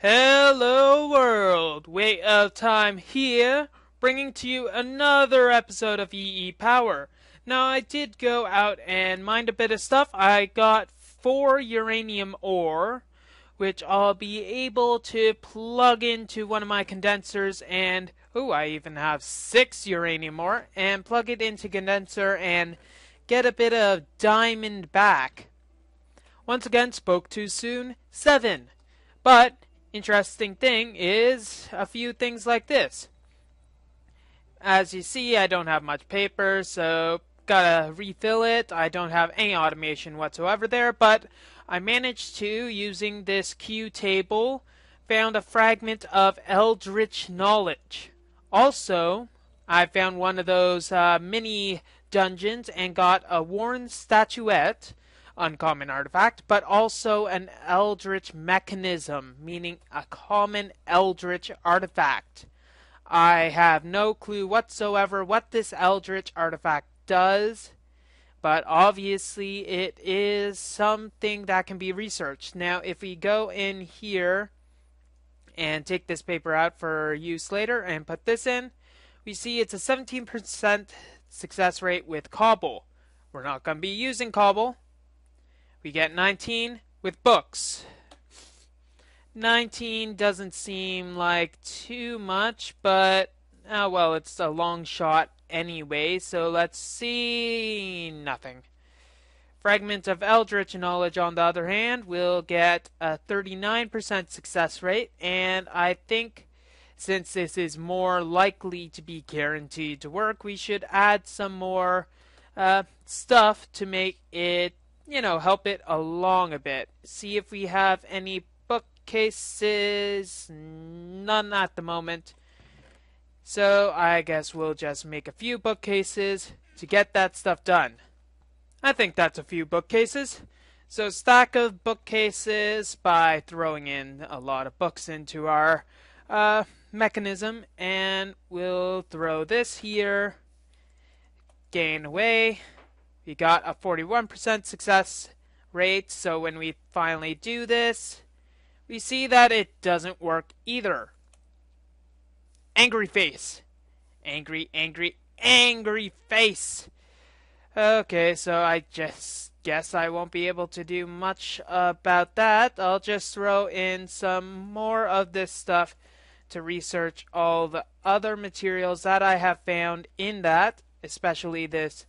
Hello world, Way of Time here, bringing to you another episode of EEPower. Now I did go out and mine a bit of stuff. I got 4 uranium ore, which I'll be able to plug into one of my condensers and, I even have 6 uranium ore, and plug it into condenser and get a bit of diamond back. Once again, spoke too soon, 7. But interesting thing is a few things like this. As you see, I don't have much paper, so gotta refill it. I don't have any automation whatsoever there, but I managed to, using this Q table, found a fragment of eldritch knowledge. Also, I found one of those mini dungeons and got a worn statuette, uncommon artifact, but also an eldritch mechanism, meaning a common eldritch artifact. I have no clue whatsoever what this eldritch artifact does, but obviously it is something that can be researched. Now, if we go in here and take this paper out for use later and put this in, we see it's a 17% success rate with cobble. We're not going to be using cobble. We get 19 with books. 19 doesn't seem like too much, but, well, it's a long shot anyway, so let's see. Nothing. Fragment of eldritch knowledge, on the other hand, will get a 39% success rate, and I think since this is more likely to be guaranteed to work, we should add some more stuff to make it, help it along a bit. See if we have any bookcases. None at the moment. So I guess we'll just make a few bookcases to get that stuff done. I think that's a few bookcases. So stack of bookcases by throwing in a lot of books into our mechanism, and we'll throw this here. Gain away. We got a 41% success rate, so when we finally do this, we see that it doesn't work either. Angry face. Angry, angry, angry face. Okay, so I just guess I won't be able to do much about that. I'll just throw in some more of this stuff to research all the other materials that I have found in that, especially this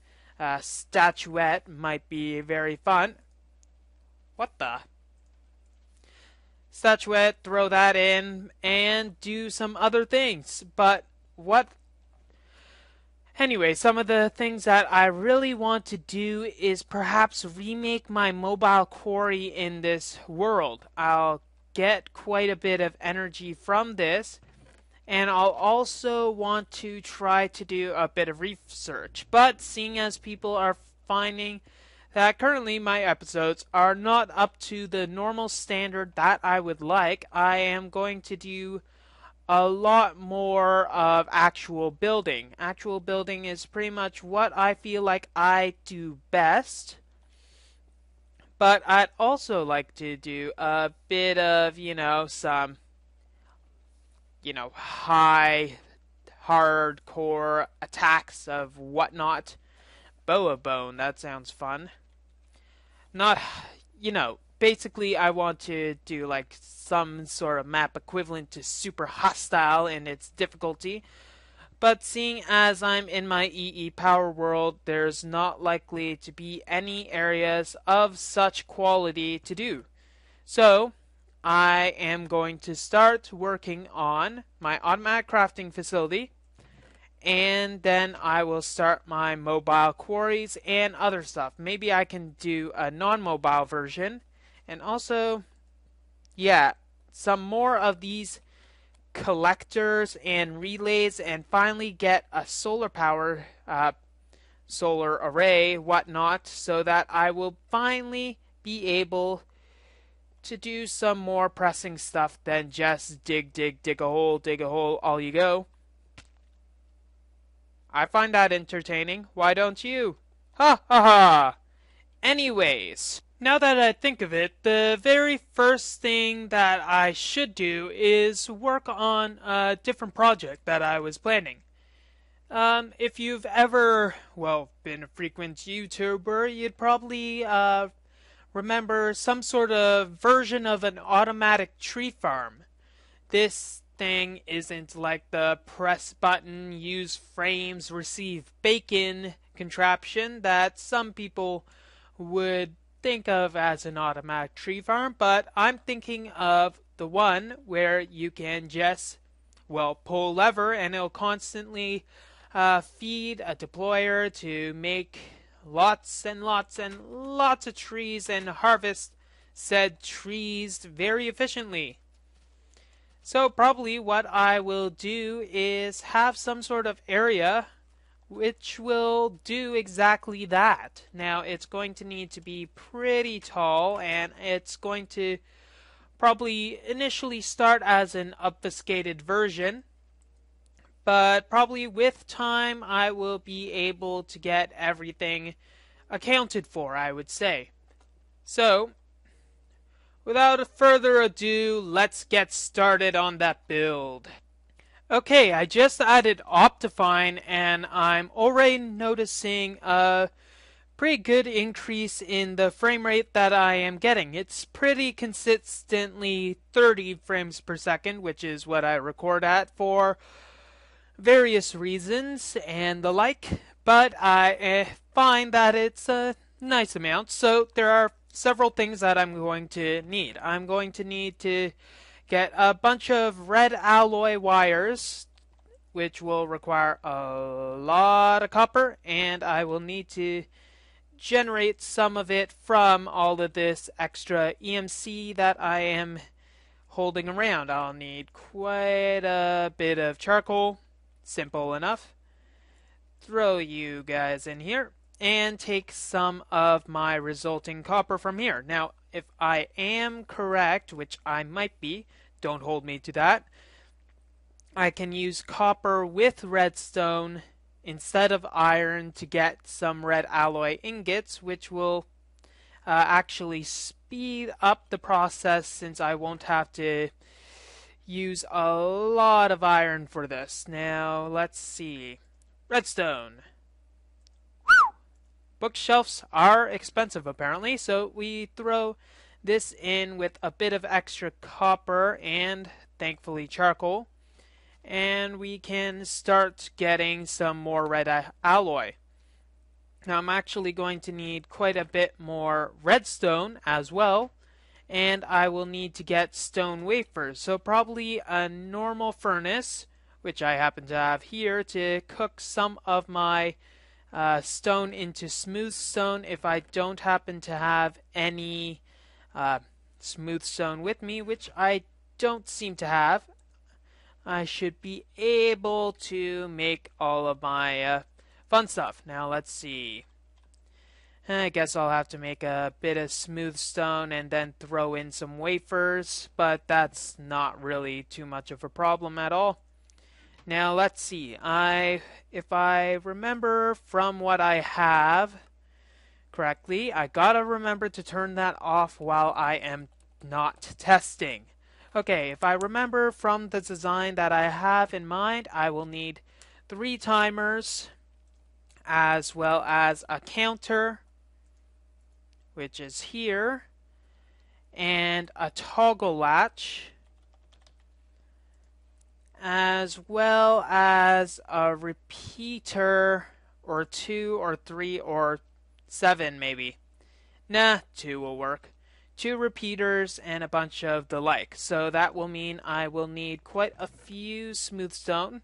statuette might be very fun. What the? Statuette, throw that in, and do some other things. But what? Anyway, some of the things that I really want to do is perhaps remake my mobile quarry in this world. I'll get quite a bit of energy from this, and I'll also want to try to do a bit of research. But seeing as people are finding that currently my episodes are not up to the normal standard that I would like, I am going to do a lot more of actual building. Actual building is pretty much what I feel like I do best. But I'd also like to do a bit of, some high, hardcore attacks of whatnot. Bow of Bone, that sounds fun. Not, basically I want to do like some sort of map equivalent to Super Hostile in its difficulty. But seeing as I'm in my EEPower world, there's not likely to be any areas of such quality to do. So, I am going to start working on my automatic crafting facility, and then I will start my mobile quarries and other stuff. Maybe I can do a non-mobile version, and also, some more of these collectors and relays, and finally get a solar power, solar array, whatnot, so that I will finally be able to do some more pressing stuff than just dig a hole, all you go. I find that entertaining. Why don't you? Ha ha ha! Anyways, Now that I think of it, the very first thing that I should do is work on a different project that I was planning. If you've ever, well, been a frequent YouTuber, you'd probably remember some sort of version of an automatic tree farm. This thing isn't like the press button, use frames, receive bacon contraption that some people would think of as an automatic tree farm, but I'm thinking of the one where you can just, well, pull a lever and it'll constantly feed a deployer to make lots and lots and lots of trees and harvest said trees very efficiently. So probably what I will do is have some sort of area which will do exactly that. Now it's going to need to be pretty tall, and it's going to probably initially start as an obfuscated version, but probably with time I will be able to get everything accounted for, I would say. So, without further ado, let's get started on that build. Okay, I just added Optifine and I'm already noticing a pretty good increase in the frame rate that I am getting. It's pretty consistently 30 frames per second, which is what I record at for various reasons and the like, but I find that it's a nice amount. So there are several things that I'm going to need. I'm going to need to get a bunch of red alloy wires, which will require a lot of copper, and I will need to generate some of it from all of this extra EMC that I am holding around. I'll need quite a bit of charcoal, simple enough. Throw you guys in here and take some of my resulting copper from here. Now, if I am correct, which I might be, don't hold me to that, I can use copper with redstone instead of iron to get some red alloy ingots, which will actually speed up the process since I won't have to use a lot of iron for this. Now, let's see. Redstone. Bookshelves are expensive apparently, so we throw this in with a bit of extra copper and thankfully charcoal, and we can start getting some more red alloy. Now I'm actually going to need quite a bit more redstone as well, and I will need to get stone wafers, so probably a normal furnace, which I happen to have here, to cook some of my stone into smooth stone if I don't happen to have any smooth stone with me, which I don't seem to have. I should be able to make all of my fun stuff. Now let's see. I guess I'll have to make a bit of smooth stone and then throw in some wafers, but that's not really too much of a problem at all. Now let's see, if I remember from what I have correctly, I gotta remember to turn that off while I am not testing. Okay, if I remember from the design that I have in mind, I will need 3 timers as well as a counter, which is here, and a toggle latch, as well as a repeater or 2 or 3 or 7 maybe. Nah, 2 will work. 2 repeaters and a bunch of the like. So that will mean I will need quite a few smooth stone.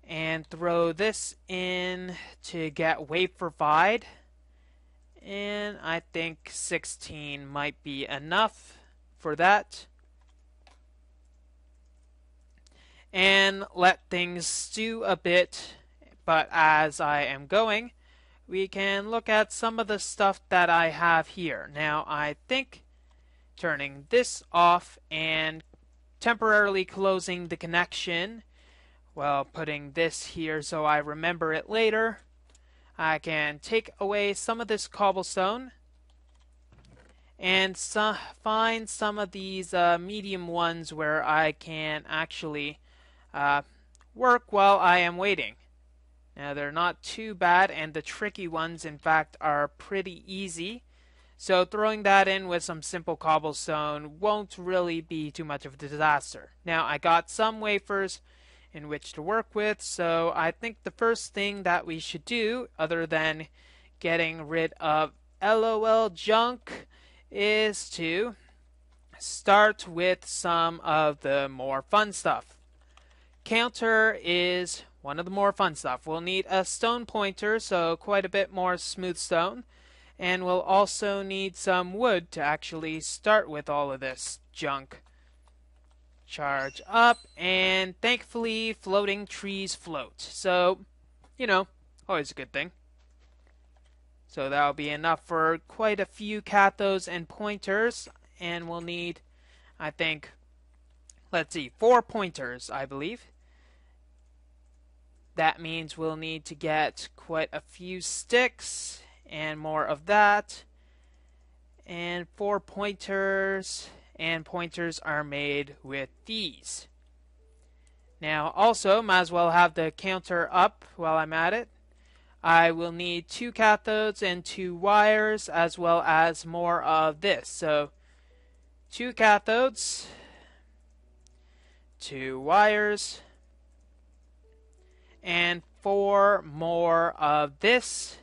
And throw this in to get waferified. And I think 16 might be enough for that. And let things stew a bit, but as I am going, we can look at some of the stuff that I have here. Now, I think turning this off and temporarily closing the connection, well, putting this here so I remember it later, I can take away some of this cobblestone and find some of these medium ones where I can actually uh, work while I am waiting. Now, they're not too bad, and the tricky ones, in fact, are pretty easy. So throwing that in with some simple cobblestone won't really be too much of a disaster. Now, I got some wafers in which to work with, so I think the first thing that we should do, other than getting rid of LOL junk, is to start with some of the more fun stuff. Counter is one of the more fun stuff. We'll need a stone pointer, so quite a bit more smooth stone. And we'll also need some wood to actually start with all of this junk. Charge up, and thankfully floating trees float. So, always a good thing. So that'll be enough for quite a few cathodes and pointers. And we'll need, I think, 4 pointers, I believe. That means we'll need to get quite a few sticks and more of that. And 4 pointers, and pointers are made with these. Now also, might as well have the counter up while I'm at it. I will need 2 cathodes and 2 wires, as well as more of this. So 2 cathodes, 2 wires, and 4 more of this.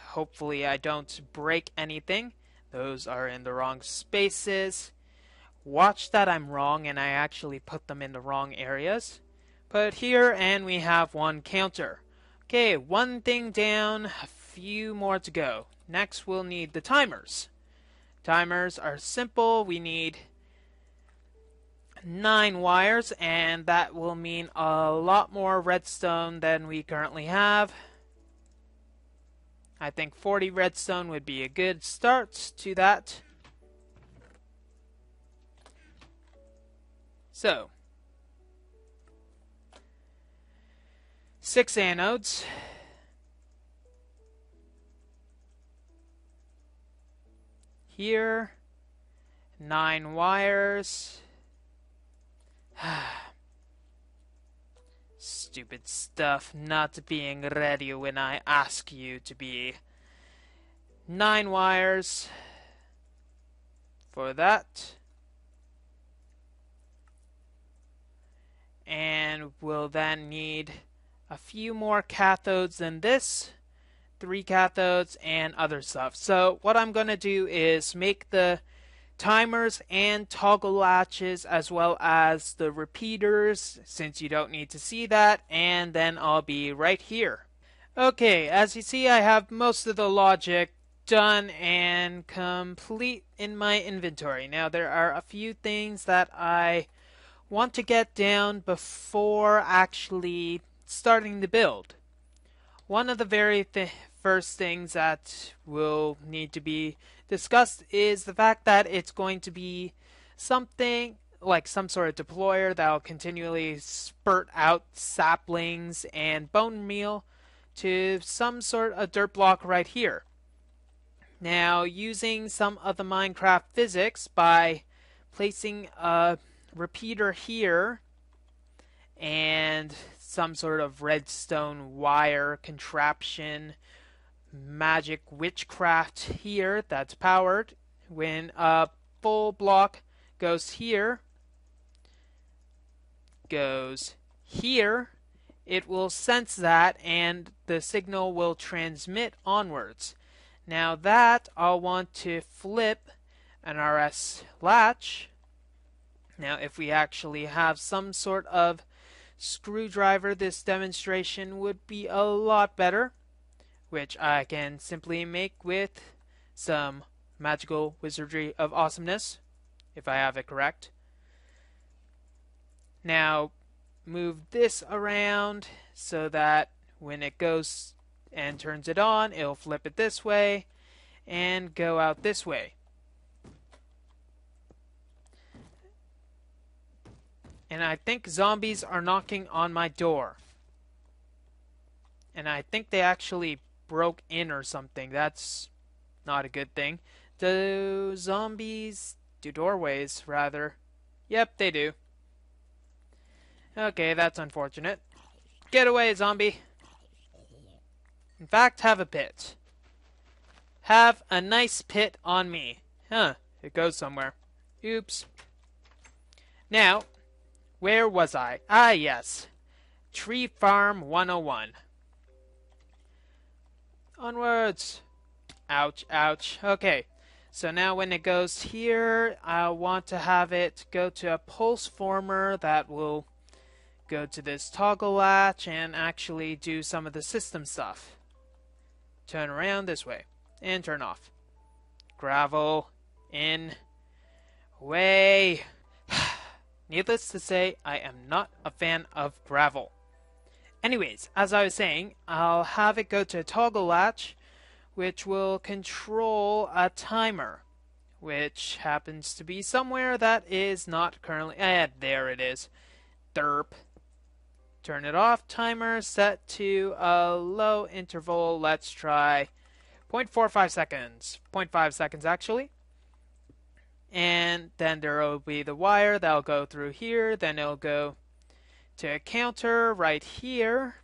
Hopefully I don't break anything. Those are in the wrong spaces. Watch that I'm wrong and I actually put them in the wrong areas. Put here, and we have 1 counter. Okay, 1 thing down, a few more to go. Next we'll need the timers. Timers are simple. We need 9 wires, and that will mean a lot more redstone than we currently have. I think 40 redstone would be a good start to that. So, 6 anodes. Here, 9 wires. Stupid stuff not being ready when I ask you to be. 9 wires for that. And we'll then need a few more cathodes than this. 3 cathodes and other stuff. So what I'm going to do is make the timers and toggle latches, as well as the repeaters, since you don't need to see that, and then I'll be right here. Okay, as you see, I have most of the logic done and complete in my inventory. Now there are a few things that I want to get down before actually starting the build. One of the very first things that will need to be discussed is the fact that it's going to be something like some sort of deployer that will continually spurt out saplings and bone meal to some sort of dirt block right here. Now, using some of the Minecraft physics by placing a repeater here and some sort of redstone wire contraption, magic witchcraft here that's powered. When a full block goes here, it will sense that and the signal will transmit onwards. Now that I'll want to flip an RS latch. Now if we actually have some sort of screwdriver, this demonstration would be a lot better, which I can simply make with some magical wizardry of awesomeness, if I have it correct. Now move this around so that when it goes and turns it on, it'll flip it this way and go out this way. And I think zombies are knocking on my door. And I think they actually broke in or something. That's not a good thing. Do zombies do doorways, rather? Yep, they do. Okay, that's unfortunate. Get away, zombie. In fact, have a pit. Have a nice pit on me. Huh, it goes somewhere. Oops. Now, where was I? Ah, yes. Tree Farm 101. Onwards. Ouch, ouch. Okay. So now when it goes here, I want to have it go to a pulse former that will go to this toggle latch and actually do some of the system stuff. Turn around this way and turn off. Gravel in. Way. Needless to say, I am not a fan of gravel. Anyways, as I was saying, I'll have it go to a toggle latch, which will control a timer, which happens to be somewhere that is not currently... there it is. Derp. Turn it off. Timer set to a low interval. Let's try 0.45 seconds. 0.5 seconds, actually. And then there will be the wire that'll go through here. Then it'll go to a counter right here.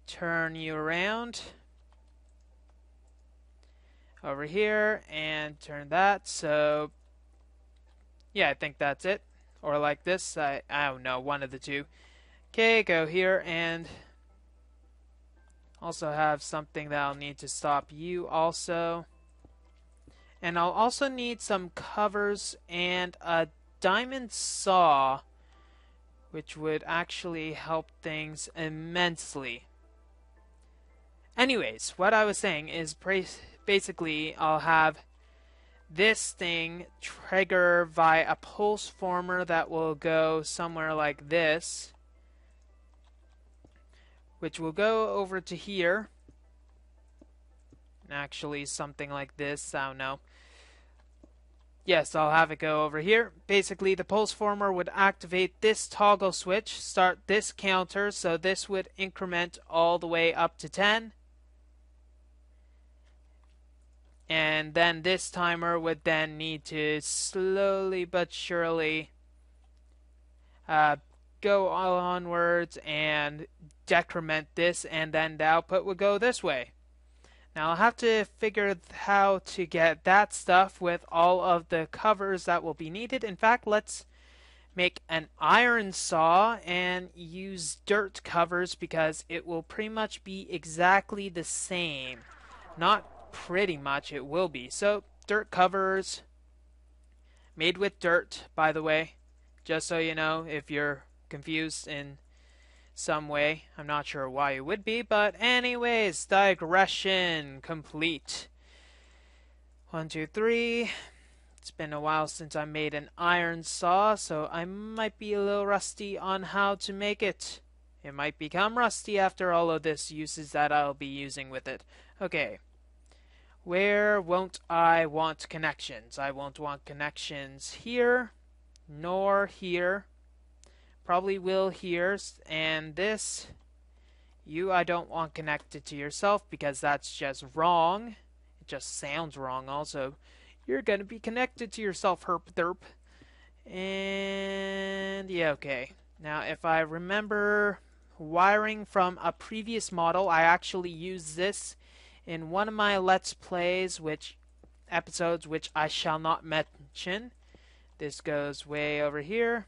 Turn you around over here and turn that. So yeah, I think that's it. Or like this. I don't know, one of the two. Okay, go here and also have something that I'll need to stop you also. And I'll also need some covers and a diamond saw, which would actually help things immensely. Anyways, what I was saying is basically I'll have this thing trigger via a pulse former that will go somewhere like this, which will go over to here. Actually, something like this, I don't know. Yes, I'll have it go over here. Basically, the pulse former would activate this toggle switch, start this counter, so this would increment all the way up to 10. And then this timer would then need to slowly but surely go onwards and decrement this, and then the output would go this way. Now I'll have to figure how to get that stuff with all of the covers that will be needed. In fact, let's make an iron saw and use dirt covers because it will pretty much be exactly the same. Not pretty much, it will be. So dirt covers made with dirt, by the way, just so you know if you're confused in some way. I'm not sure why you would be, but anyways, digression complete. 1, 2, 3. It's been a while since I made an iron saw, so I might be a little rusty on how to make it. It might become rusty after all of this uses that I'll be using with it. Okay. Where won't I want connections? I won't want connections here, nor here. Probably will here, and this, you I don't want connected to yourself because that's just wrong. It just sounds wrong also. You're gonna be connected to yourself, herp derp. And yeah, okay. Now if I remember wiring from a previous model, I actually used this in one of my Let's Plays, episodes which I shall not mention. This goes way over here.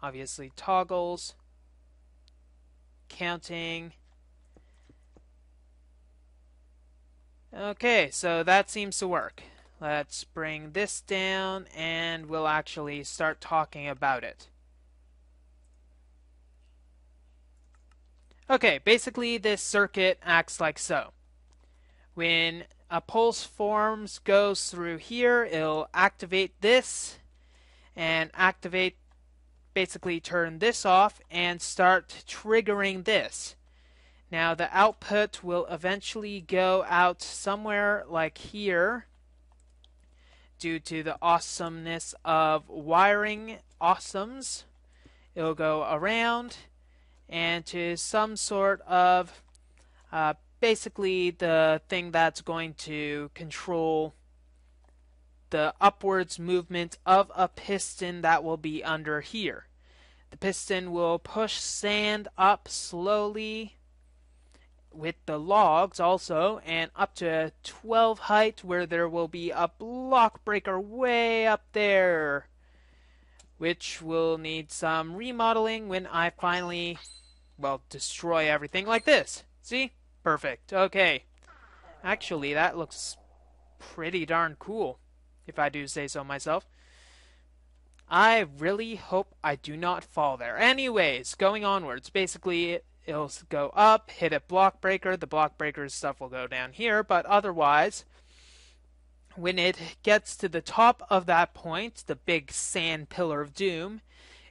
Obviously toggles, counting. Okay, so that seems to work. Let's bring this down and we'll actually start talking about it. Okay, basically this circuit acts like so. When a pulse goes through here, it'll activate this and basically turn this off and start triggering this. Now the output will eventually go out somewhere like here due to the awesomeness of wiring awesomes. It'll go around and to some sort of basically the thing that's going to control the upwards movement of a piston that will be under here. The piston will push sand up slowly with the logs also, and up to 12 height, where there will be a block breaker way up there, which will need some remodeling when I finally, well, destroy everything like this. See? Perfect. Okay. Actually, that looks pretty darn cool, if I do say so myself. I really hope I do not fall there. Anyways, going onwards, basically it'll go up, hit a block breaker, the block breaker's stuff will go down here, but otherwise, when it gets to the top of that point, the big sand pillar of doom,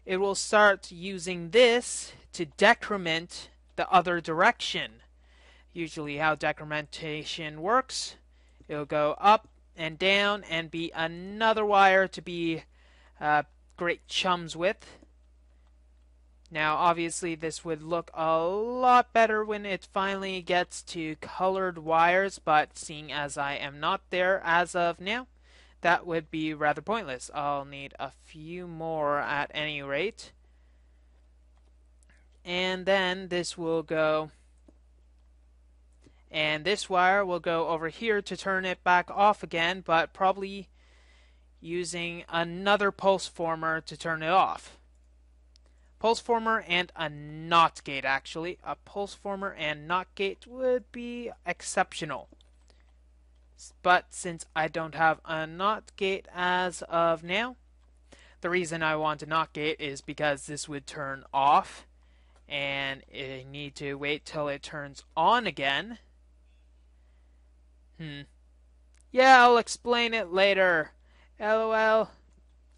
it will start using this to decrement the other direction. Usually how decrementation works, it'll go up and down and be another wire to be great chums with. Now obviously this would look a lot better when it finally gets to colored wires, but seeing as I am not there as of now, that would be rather pointless. I'll need a few more at any rate. And then this will go, and this wire will go over here to turn it back off again, but probably using another pulse former to turn it off. Pulse former and a NOT gate, actually. A pulse former and NOT gate would be exceptional. But since I don't have a NOT gate as of now, the reason I want a NOT gate is because this would turn off, and I need to wait till it turns on again. Yeah, I'll explain it later. LOL.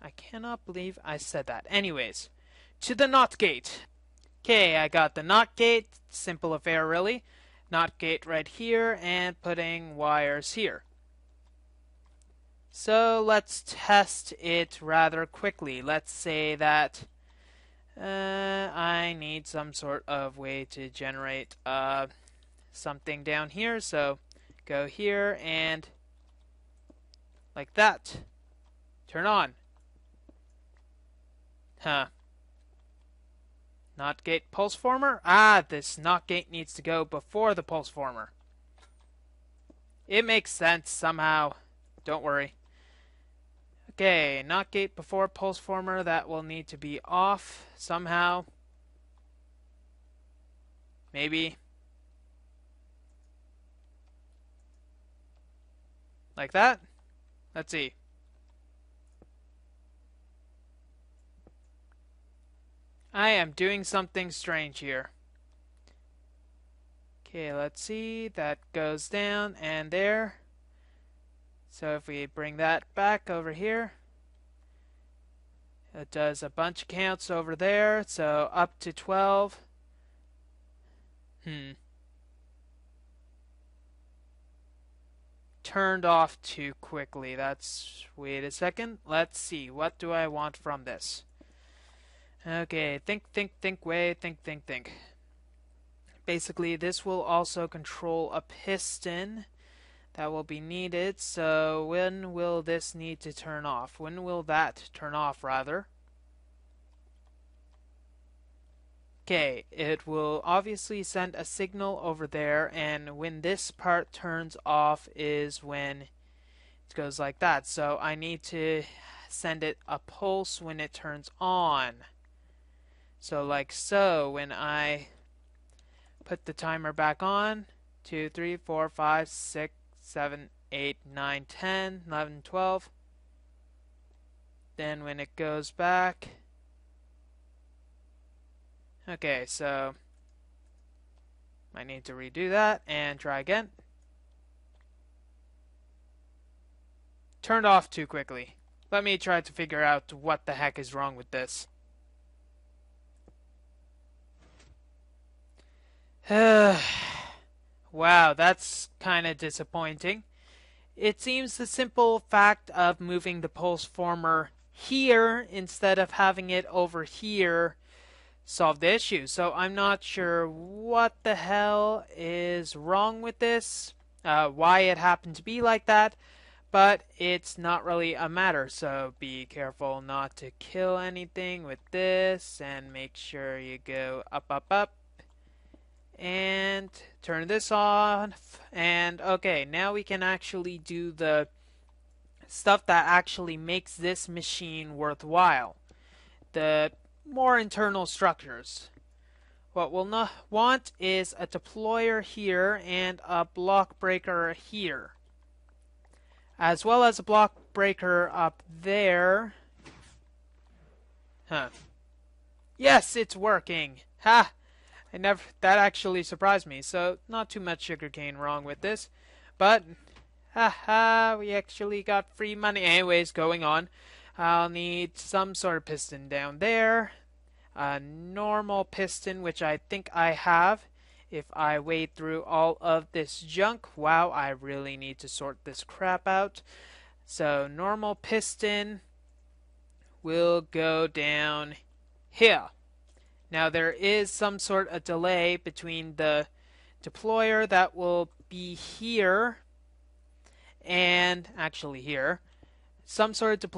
I cannot believe I said that. Anyways, to the NOT gate. Okay, I got the NOT gate. Simple affair, really. NOT gate right here, and putting wires here. So let's test it rather quickly. Let's say that I need some sort of way to generate something down here. So go here and like that. Turn on. NOT gate pulse former? This NOT gate needs to go before the pulse former. It makes sense somehow. Don't worry. Okay, NOT gate before pulse former. That will need to be off somehow. Maybe. Like that? Let's see. I am doing something strange here. Okay, let's see. That goes down and there. So if we bring that back over here, it does a bunch of counts over there. So up to 12. Turned off too quickly. Wait a second. Let's see. What do I want from this? Okay, think, wait, think. Basically, this will also control a piston that will be needed. So when will this need to turn off? When will that turn off, rather? Okay, it will obviously send a signal over there, and when this part turns off is when it goes like that. So I need to send it a pulse when it turns on. So like so, when I put the timer back on, 2, 3, 4, 5, 6, 7, 8, 9, 10, 11, 12. Then when it goes back, okay, so I need to redo that and try again. Turned off too quickly. Let me try to figure out what the heck is wrong with this. Wow, that's kind of disappointing. It seems the simple fact of moving the pulse former here instead of having it over here solve the issue. So I'm not sure what the hell is wrong with this, why it happened to be like that, but it's not really a matter. So be careful not to kill anything with this, and make sure you go up, up, up, and turn this off. And okay, now we can actually do the stuff that actually makes this machine worthwhile. The more internal structures. What we'll not want is a deployer here and a block breaker here, as well as a block breaker up there. Huh. Yes, it's working. Ha! That actually surprised me. So not too much sugarcane wrong with this, but haha, we actually got free money. Anyways, going on. I'll need some sort of piston down there. A normal piston, which I think I have. If I wade through all of this junk, wow, I really need to sort this crap out. So normal piston will go down here. Now there is some sort of delay between the deployer that will be here and actually here. Some sort of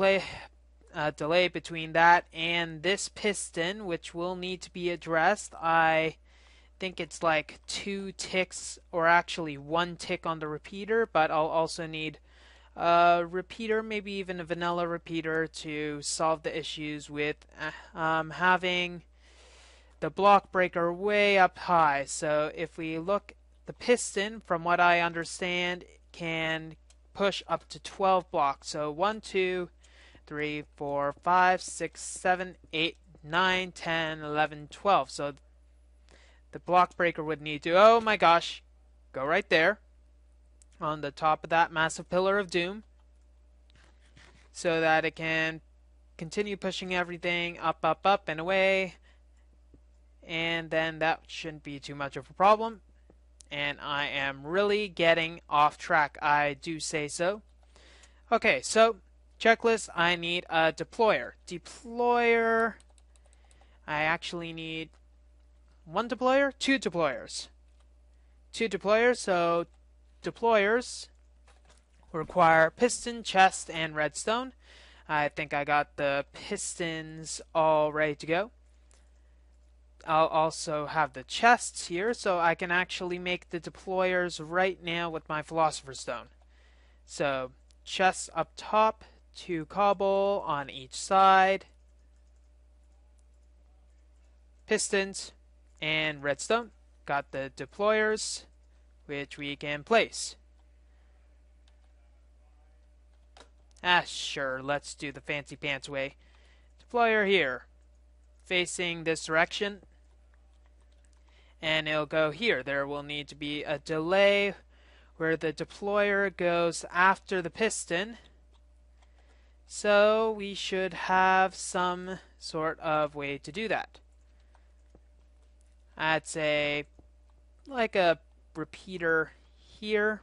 delay between that and this piston, which will need to be addressed. I think it's like 2 ticks, or actually 1 tick on the repeater, but I'll also need a repeater, maybe even a vanilla repeater, to solve the issues with having the block breaker way up high. So if we look, the piston, from what I understand, can push up to 12 blocks. So 1, 2, 3, 4, 5, 6, 7, 8, 9, 10, 11, 12. So the block breaker would need to, oh my gosh, go right there on the top of that massive pillar of doom, so that it can continue pushing everything up, up, up, and away. And then that shouldn't be too much of a problem. And I am really getting off track, I do say so. Okay, so checklist, I need a deployer. Deployer, I actually need 1 deployer, 2 deployers. 2 deployers, so deployers require piston, chest, and redstone. I think I got the pistons all ready to go. I'll also have the chests here, so I can actually make the deployers right now with my philosopher's stone. So chests up top, 2 cobble on each side, pistons, and redstone. Got the deployers, which we can place. Sure, let's do the fancy pants way. Deployer here, facing this direction, and it'll go here. There will need to be a delay where the deployer goes after the piston. So we should have some sort of way to do that. I'd say like a repeater here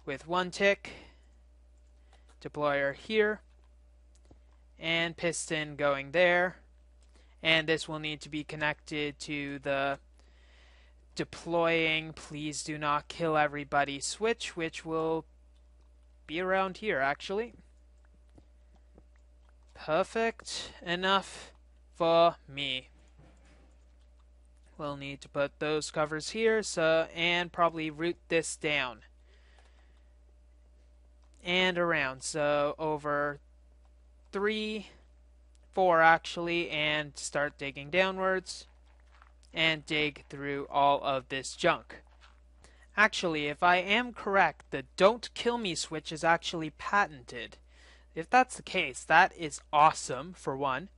with 1 tick, deployer here, and piston going there. And this will need to be connected to the deploying please do not kill everybody switch, which will be around here actually. Perfect enough for me. We'll need to put those covers here, so, and probably root this down and around, so over 3, 4 actually, and start digging downwards and dig through all of this junk. Actually, if I am correct, the don't kill me switch is actually patented. If that's the case, that is awesome, for one.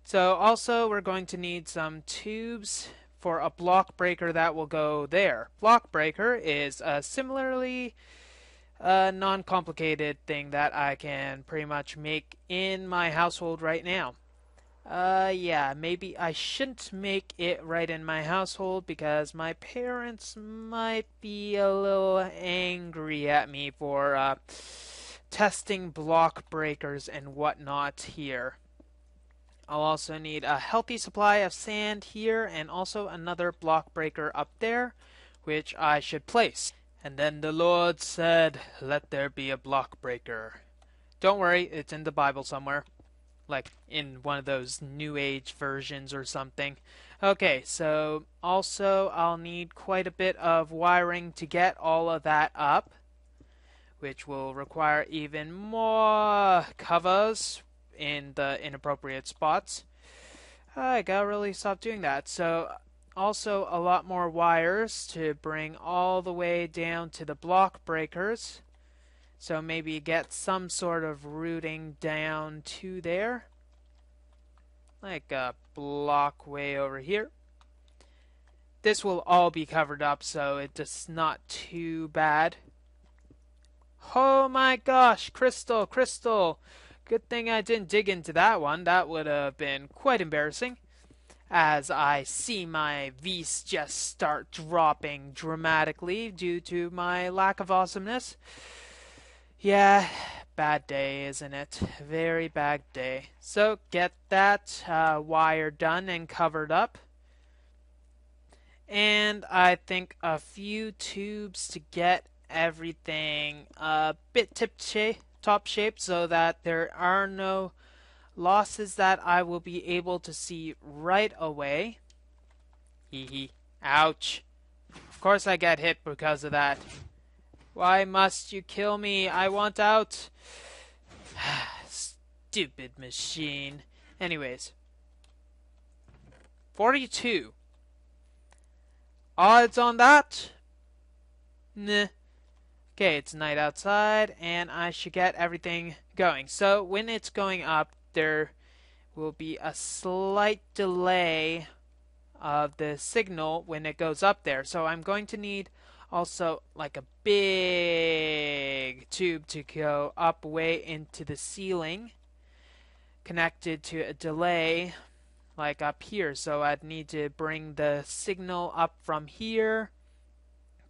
So also we're going to need some tubes for a block breaker that will go there. Block breaker is a similarly non-complicated thing that I can pretty much make in my household right now. Yeah, maybe I shouldn't make it right in my household because my parents might be a little angry at me for testing block breakers and whatnot here. I'll also need a healthy supply of sand here and also another block breaker up there, which I should place. And then the Lord said, "Let there be a block breaker." Don't worry, it's in the Bible somewhere. Like in one of those New Age versions or something. Okay, so also I'll need quite a bit of wiring to get all of that up, which will require even more covers in the inappropriate spots. I gotta really stop doing that. So also a lot more wires to bring all the way down to the block breakers. So maybe get some sort of routing down to there. Like a block way over here. This will all be covered up, so it's not too bad. Oh my gosh, crystal, crystal. Good thing I didn't dig into that one. That would have been quite embarrassing. As I see my V's just start dropping dramatically due to my lack of awesomeness. Yeah, bad day, isn't it? Very bad day. So get that wire done and covered up. And I think a few tubes to get everything a bit top shape so that there are no losses that I will be able to see right away. Hee hee. Ouch. Of course I get hit because of that. Why must you kill me? I want out. Stupid machine. Anyways. 42. Odds on that? Nah. Okay, it's night outside, and I should get everything going. So, when it's going up, there will be a slight delay of the signal when it goes up there. So, I'm going to need also like a big tube to go up way into the ceiling, connected to a delay like up here. So I'd need to bring the signal up from here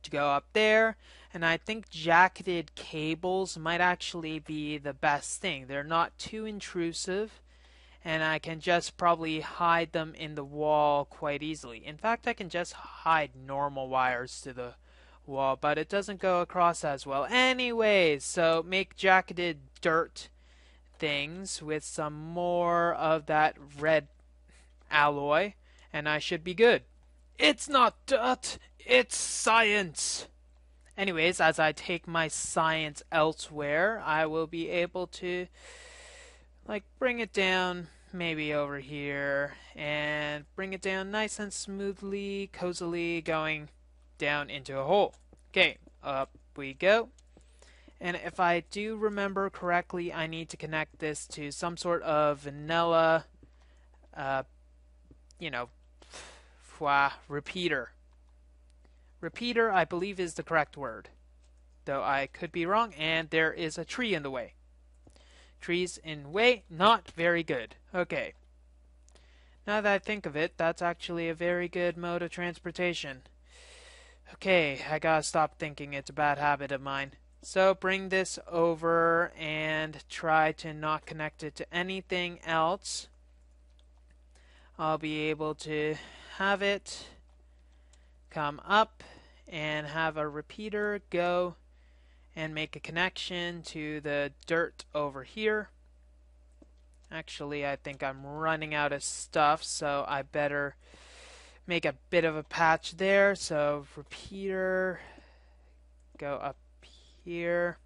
to go up there. And I think jacketed cables might actually be the best thing. They're not too intrusive, and I can just probably hide them in the wall quite easily. In fact, I can just hide normal wires to the wall, but it doesn't go across as well. Anyways, so make jacketed dirt things with some more of that red alloy, and I should be good. It's not dirt, it's science! Anyways, as I take my science elsewhere, I will be able to like bring it down maybe over here and bring it down nice and smoothly, cozily, going down into a hole. Okay, up we go. And if I do remember correctly, I need to connect this to some sort of vanilla repeater. Repeater, I believe, is the correct word, though I could be wrong. And there is a tree in the way. Trees in way, not very good. Okay. Now that I think of it, that's actually a very good mode of transportation. Okay, I gotta stop thinking it's a bad habit of mine. So bring this over and try to not connect it to anything else. I'll be able to have it come up and have a repeater go and make a connection to the dirt over here. Actually, I think I'm running out of stuff, so I better make a bit of a patch there. So repeater, go up here.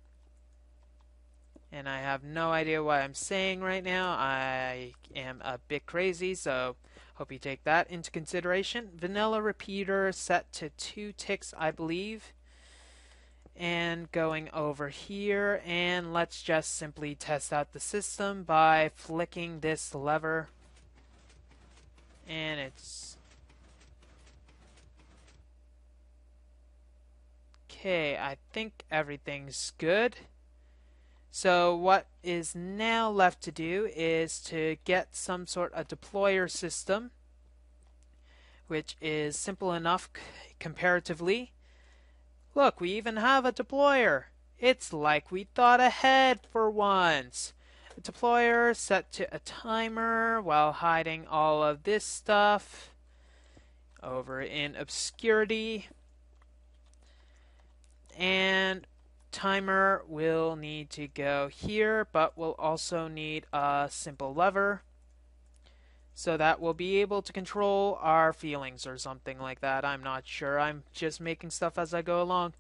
And I have no idea what I'm saying right now. I am a bit crazy, so hope you take that into consideration. Vanilla repeater set to 2 ticks, I believe. And going over here, and let's just simply test out the system by flicking this lever. And it's okay. I think everything's good. So what is now left to do is to get some sort of deployer system, which is simple enough comparatively. Look, we even have a deployer. It's like we thought ahead for once. deployer set to a timer while hiding all of this stuff over in obscurity. And timer will need to go here, but we'll also need a simple lever so that we'll be able to control our feelings or something like that. I'm not sure. I'm just making stuff as I go along.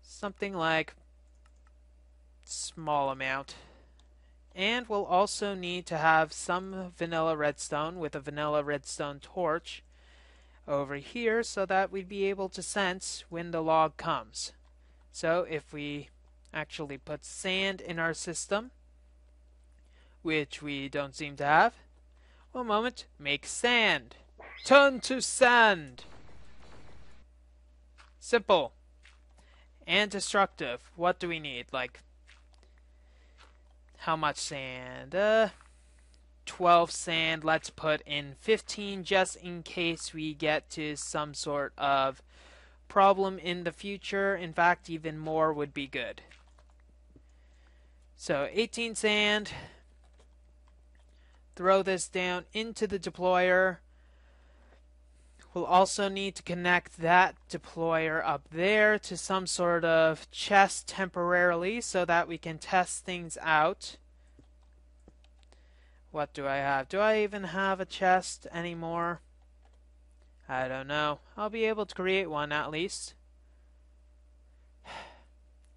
Something like small amount. And we'll also need to have some vanilla redstone with a vanilla redstone torch over here so that we'd be able to sense when the log comes. So if we actually put sand in our system, which we don't seem to have, one moment, make sand. Turn to sand. Simple. And destructive. What do we need? Like, how much sand? 12 sand. Let's put in 15 just in case we get to some sort of problem in the future. In fact, even more would be good. So 18 sand. Throw this down into the deployer. We'll also need to connect that deployer up there to some sort of chest temporarily so that we can test things out. What do I have? Do I even have a chest anymore? I don't know. I'll be able to create one at least.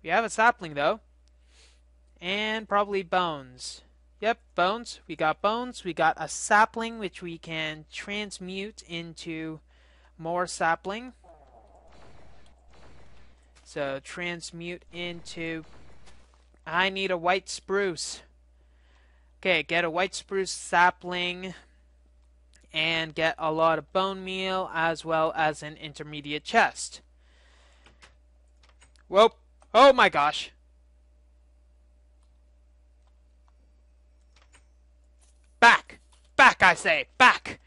We have a sapling though. And probably bones. Yep, bones. We got bones. We got a sapling which we can transmute into more sapling. So transmute into... I need a white spruce. Okay, get a white spruce sapling and get a lot of bone meal as well as an intermediate chest. Whoa! Oh my gosh! Back! Back, I say! Back!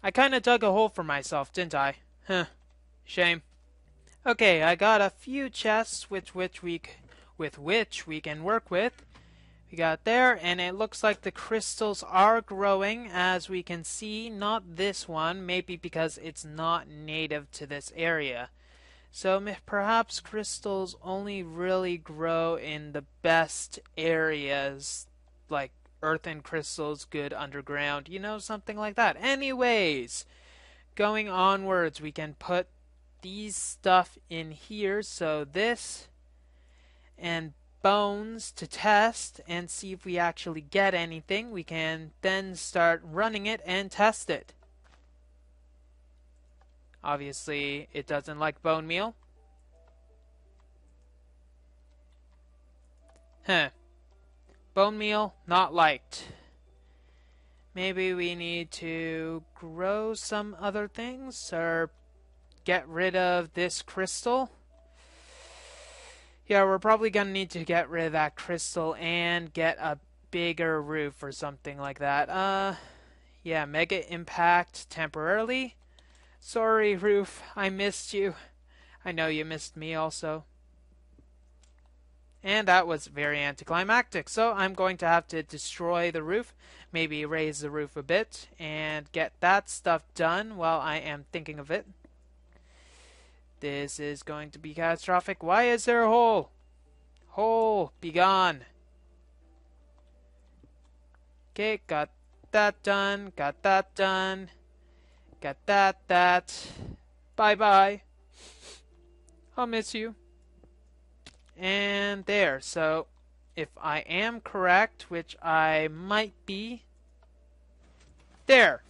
I kinda dug a hole for myself, didn't I? Huh. Shame. Okay, I got a few chests with which we can work with. We got there, and it looks like the crystals are growing, as we can see. Not this one, maybe because it's not native to this area. So perhaps crystals only really grow in the best areas, like earthen crystals, good underground, you know, something like that. Anyways, going onwards, we can put these stuff in here. So this and bones to test and see if we actually get anything. We can then start running it and test it. Obviously, it doesn't like bone meal. Huh. Bone meal, not liked. Maybe we need to grow some other things or get rid of this crystal. Yeah, we're probably going to need to get rid of that crystal and get a bigger roof or something like that. Yeah, mega impact temporarily. Sorry, roof, I missed you. I know you missed me also. And that was very anticlimactic, so I'm going to have to destroy the roof, maybe raise the roof a bit, and get that stuff done while I am thinking of it. This is going to be catastrophic. Why is there a hole? Hole, be gone. Okay, got that done, got that done, got that. Bye-bye. I'll miss you. And there, so if I am correct, which I might be, there.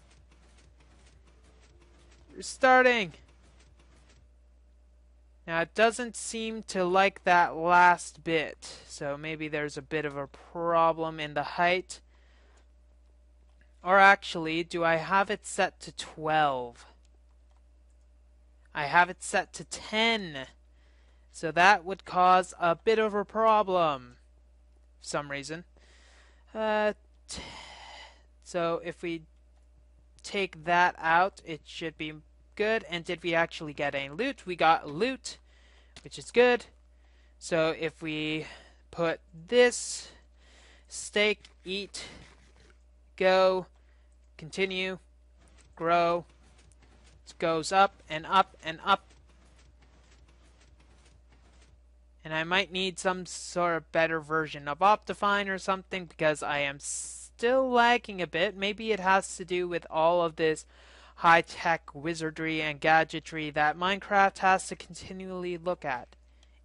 You're starting. Now it doesn't seem to like that last bit, so maybe there's a bit of a problem in the height. Or actually, do I have it set to 12? I have it set to 10. So that would cause a bit of a problem for some reason. So if we take that out, it should be good. And did we actually get any loot? We got loot, which is good. So if we put this steak, eat, go, continue, grow. It goes up and up and up. And I might need some sort of better version of Optifine or something because I am still lagging a bit. Maybe it has to do with all of this high-tech wizardry and gadgetry that Minecraft has to continually look at.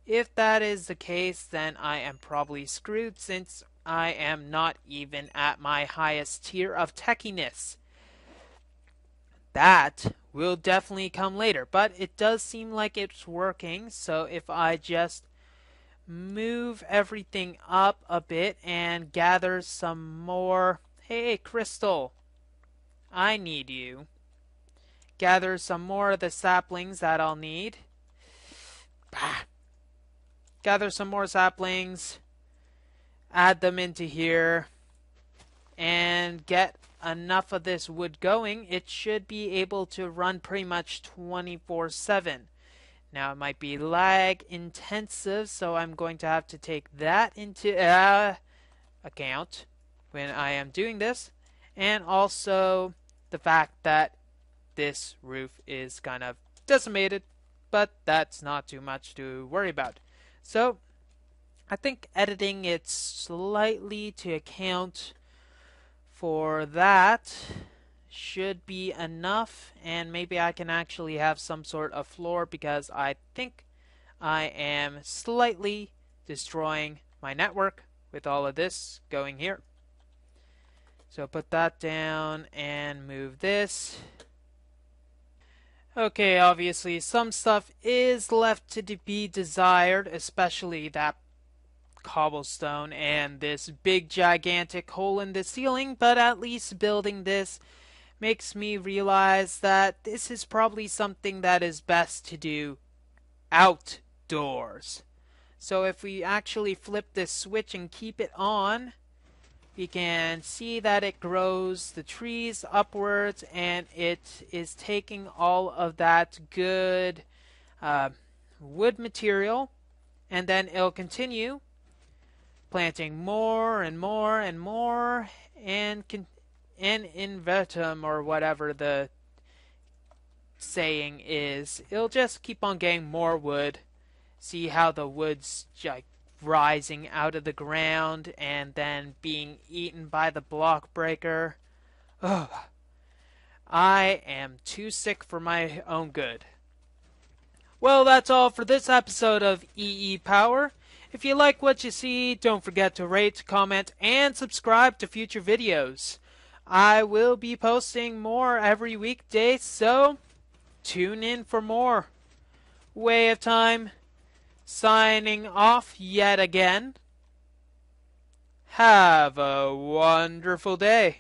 If that is the case, then I am probably screwed since I am not even at my highest tier of techiness. That will definitely come later, but it does seem like it's working, so if I just move everything up a bit and gather some more... Hey, Crystal, I need you. Gather some more of the saplings that I'll need. Bah. Gather some more saplings, add them into here, and get enough of this wood going. It should be able to run pretty much 24/7. Now it might be lag intensive, so I'm going to have to take that into account when I am doing this, and also the fact that this roof is kind of decimated, but that's not too much to worry about. So I think editing it slightly to account for that should be enough, and maybe I can actually have some sort of floor because I think I am slightly destroying my network with all of this going here. So put that down and move this. Okay, obviously some stuff is left to be desired, especially that cobblestone and this big gigantic hole in the ceiling, but at least building this makes me realize that this is probably something that is best to do outdoors. So if we actually flip this switch and keep it on, we can see that it grows the trees upwards, and it is taking all of that good wood material, and then it'll continue planting more and more and more, and invertum, or whatever the saying is. It'll just keep on getting more wood. See how the wood's like rising out of the ground and then being eaten by the block breaker. Ugh. I am too sick for my own good. Well, that's all for this episode of EEPower. If you like what you see, don't forget to rate, comment, and subscribe to future videos. I will be posting more every weekday, so tune in for more. Way of Time, signing off yet again. Have a wonderful day.